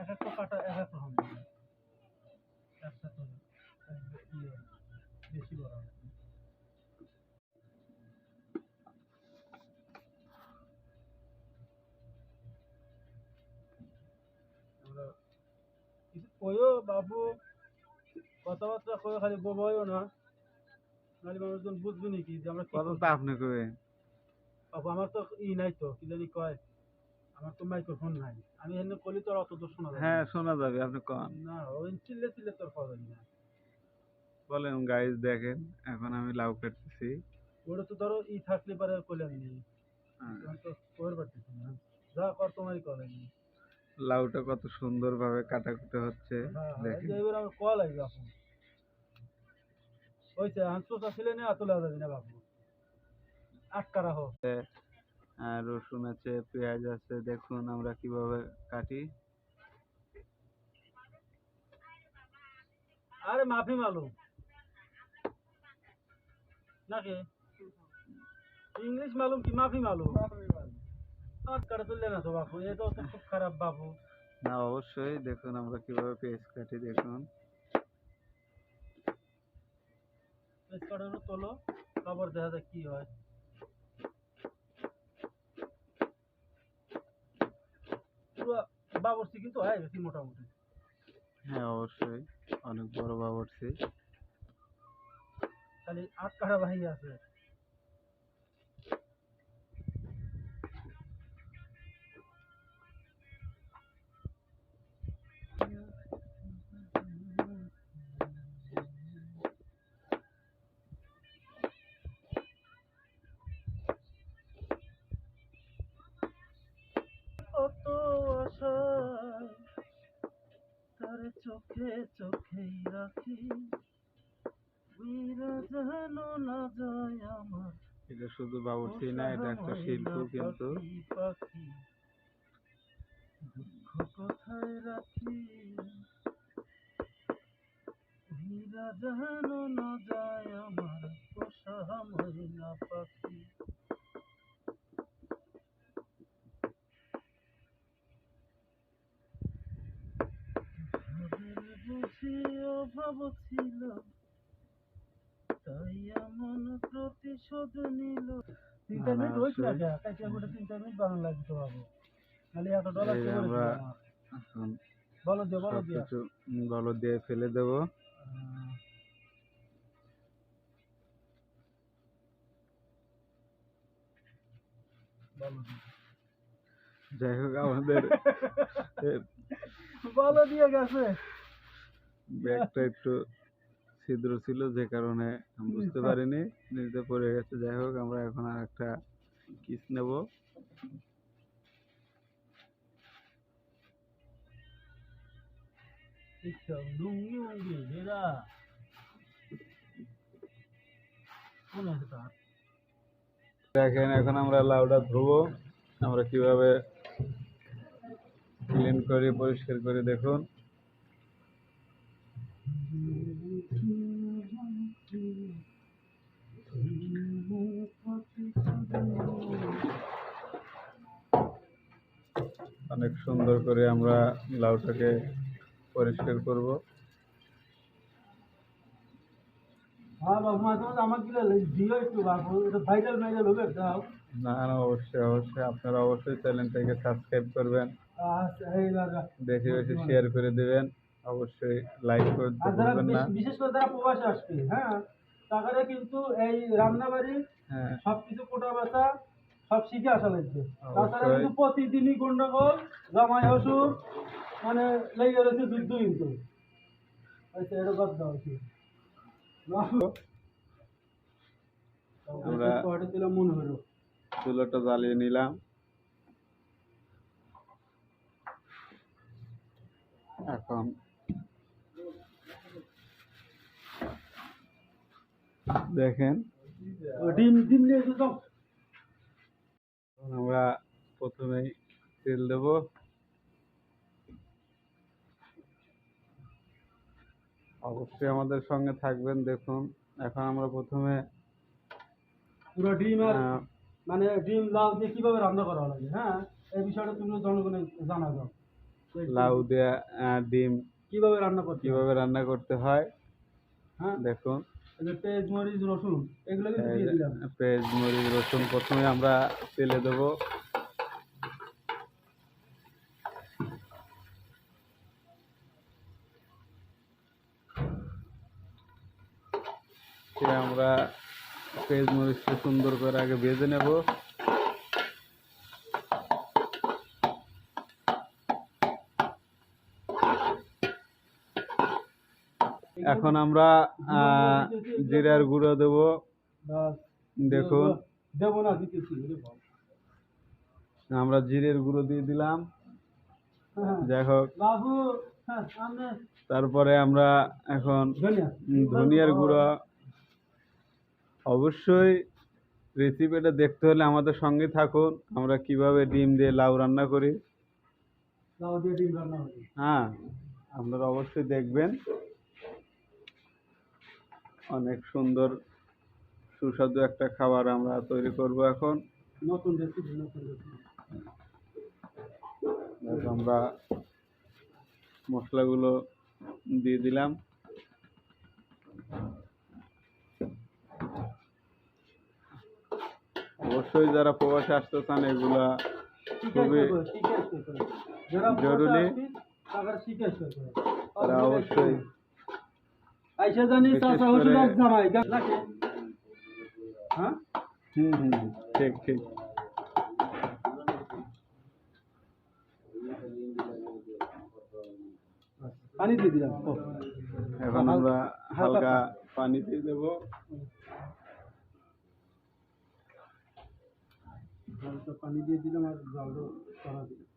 এক একটা কাটা এক এক রকম একসাথে বেশি বড় হয়। কিছু কইও বাবু, কথাবার্তা কয়ে খালি বইও না, নাহলে মানুষজন বুঝবে নাকি যে আমরা কি কথা তো করছি। আপনি কইবেন। বাবু আমার তো নাই তো কি জানি কয়, আমার তো মাইক্রোফোন নাই, আমি এমনি কলি তোর অত দূর শোনা যাবে হ্যাঁ না। শোনা যাবে, আপনি কন। না ওই চিল্লে চিল্লে তোর পাওয়া যাবে না। বলেন গাইজ, দেখেন এখন আমি লাউ কাটতেছি। ওটা তো ধরো থাকলে পারে কইলাম নি, হ্যাঁ, তোমার তো কইর পারতেছি না, যা কর তোমারই করেন। লাউটা কত সুন্দর ভাবে কাটাকুটি হচ্ছে হ্যাঁ হ্যাঁ, এই দেখেন। যে এবার আমার কল আসবে আপু, হয়েছে আনসোস আসলে না তোলা যাবে না বাবু, আটকা রাখো। আর রসুন আছে, পেঁয়াজ আছে, দেখুন আমরা কিভাবে কাটি। আরে মাফি মালুম নাকি, ইংলিশ মালুম কি মাফি মালুম, আটকাটা তুললে না তো বাবু, এটা তো খুব খারাপ বাবু। না অবশ্যই, দেখুন আমরা কিভাবে পেঁয়াজ কাটি দেখুন। পেজ কাটানো তোলো, খবর দেখা যাক কি হয়। পুরো বাবরচি কিন্তু হয়ে গেছি মোটামুটি। হ্যাঁ অবশ্যই, অনেক বড় বাবুর্চি। খালি আটকাটা ভাই আছে। কত আশায় তার চোখে চোখেই রাখি, উইরা যেন না যায় আমার এটা শুধু বাবুর্চি না, এটা একটা শিল্প ময়না কিন্তু। পাখি পাখি, দুঃখ কোথায় রাখি, উইরা যেন না যায় আমার পোষা ময়না পাখি। ভাবের বুঝি অভাব ছিল, তাই এমন প্রতিশোধ নিল। 3 মিনিট হইছে না কে, কাইটা গোটা 3 মিনিট বানান লাগতো বাবু, নাহলে $1 এই কে করে আমরা দিল আমার। এখন বলো দিও বলো দিয়া। সবকিছু বলদ দিয়ে ফেলে দেবো। বলো দিয়া, যাই হোক, আমাদের বলো দিয়ে গেছে। ব্যাগটা একটু ছিদ্র ছিল, যে কারণে আমি বুঝতে পারিনি, নিচে পড়ে গেছে। যাই হোক, আমরা এখন আর একটা কিস নেব। লুঙ্গি উঙ্গি এরা কোন আছে তার। দেখেন এখন আমরা লাউটা ধুবো, আমরা কিভাবে ক্লিন করি, পরিষ্কার করি দেখুন। অনেক সুন্দর করে আমরা লাউটাকে পরিষ্কার করব। হ্যাঁ বাবু, মাঝে মাঝে আমার গিলা দিও একটু বাবু, এটা ভাইরাল ভাইরাল হবে দাও। না না, অবশ্যই অবশ্যই, আপনারা অবশ্যই চ্যানেলটাকে সাবস্ক্রাইব করবেন, আচ্ছা এই লাগা, বেশি বেশি শেয়ার করে দিবেন, অবশ্যই লাইক করতে আর যারা ভুলবেন না। বিশেষ করে যারা প্রবাসে আসবে, হ্যাঁ তারা কিন্তু এই রান্না বাড়ি হ্যাঁ সবকিছু কোটা বাছা সব শিখে আসা লাগবে। তাছাড়া অবশ্যই। কিন্তু প্রতিদিনই গন্ডগোল, জামাই শ্বশুর মানে লেগে রয়েছে যুদ্ধ কিন্তু। আচ্ছা এটা বাদ দাও কি আমরা পরে দিলাম মনে হলো। চুলাটা জ্বালিয়ে নিলাম। এখন দেখেন ডিম ডিম নিয়ে এসো তো। আমরা প্রথমেই তেল দেব। অবশ্যই আমাদের সঙ্গে থাকবেন। দেখুন এখন আমরা প্রথমে পুরো ডিম আর মানে ডিম লাউ দিয়ে কিভাবে রান্না করা লাগে, হ্যাঁ এই বিষয়টা তুমি জনগণে জানা দাও। লাউ দেয়া ডিম কিভাবে রান্না করতে হয়? কিভাবে রান্না করতে হয় হ্যাঁ দেখুন। এই যে পেঁয়াজ মরিচ রসুন এগুলো কিন্তু দিয়ে দিলাম। পেঁয়াজ মরিচ রসুন প্রথমে আমরা তেলে দেবো। আমরা পেঁয়াজ মরিচটা সুন্দর করে আগে ভেজে নেব। এখন আমরা জিরার গুঁড়ো দেব। দেখুন দেবো না দিতেছি। আমরা জিরের গুঁড়ো দিয়ে দিলাম। যাই হোক, বাবু তারপরে আমরা এখন ধনিয়ার গুঁড়ো। অবশ্যই রেসিপিটা দেখতে হলে আমাদের সঙ্গে থাকুন, আমরা কিভাবে ডিম দিয়ে লাউ রান্না করি। লাউ দিয়ে ডিম রান্না করি, হ্যাঁ আপনারা অবশ্যই দেখবেন। অনেক সুন্দর সুস্বাদু একটা খাবার আমরা তৈরি করব এখন। নতুন রেসিপি। আমরা মশলাগুলো দিয়ে দিলাম। অবশ্যই যারা প্রবাসে আসতে চান এগুলা খুবই জরুরি। তারা অবশ্যই আইসা জানি চাচা হুজুর এক জামাই লাগে। হ্যাঁ ঠিক ঠিক। পানি দিয়ে দিলাম। এখন আমরা হালকা পানি দিয়ে দেবো। হালকা পানি দিয়ে দিলাম আর জলও করা দিলাম।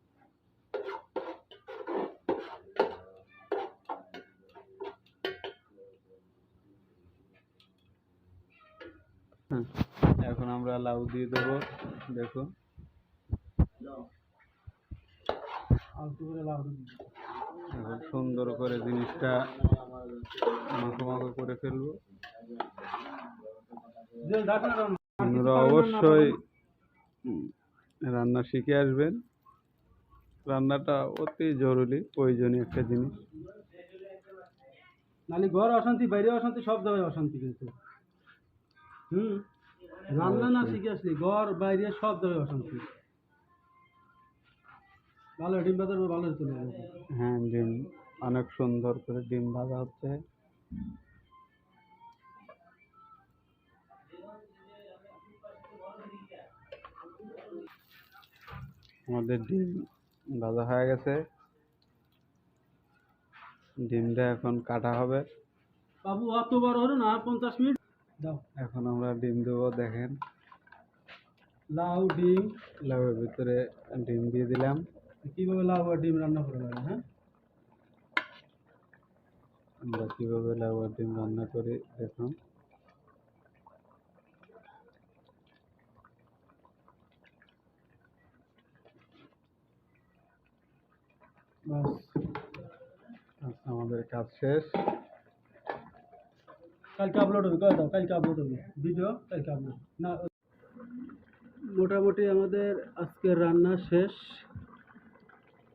এখন আমরা লাউ দিয়ে দেবো। দেখুন এখন সুন্দর করে জিনিসটা মাখো মাখো করে ফেলবো। আপনারা অবশ্যই রান্না শিখে আসবেন। রান্নাটা অতি জরুরি প্রয়োজনীয় একটা জিনিস। নালে ঘর অশান্তি, বাইরে অশান্তি, সব জায়গায় অশান্তি। কিন্তু রান্না না শিখে আসলি ঘর বাইরে সব জায়গায় অশান্তি। ভালো ডিম ভাজা ভালো চলে যাবে। হ্যাঁ ডিম অনেক সুন্দর করে ডিম ভাজা হচ্ছে। আমাদের ডিম ভাজা হয়ে গেছে। ডিমটা এখন কাটা হবে। বাবু অত বড় হলো না, 50 মিনিট দাও। এখন আমরা ডিম দেবো। দেখেন লাউ ডিম, লাউয়ের ভিতরে ডিম দিয়ে দিলাম। কিভাবে লাউ আর ডিম রান্না করে লাগে। হ্যাঁ আমরা কিভাবে লাউ আর ডিম রান্না করি দেখুন। আমাদের কাজ শেষ। কালকে আপলোড হবে, কয়ে দাও কালকে আপলোড হবে ভিডিও, কালকে আপলোড না। মোটামুটি আমাদের আজকের রান্না শেষ।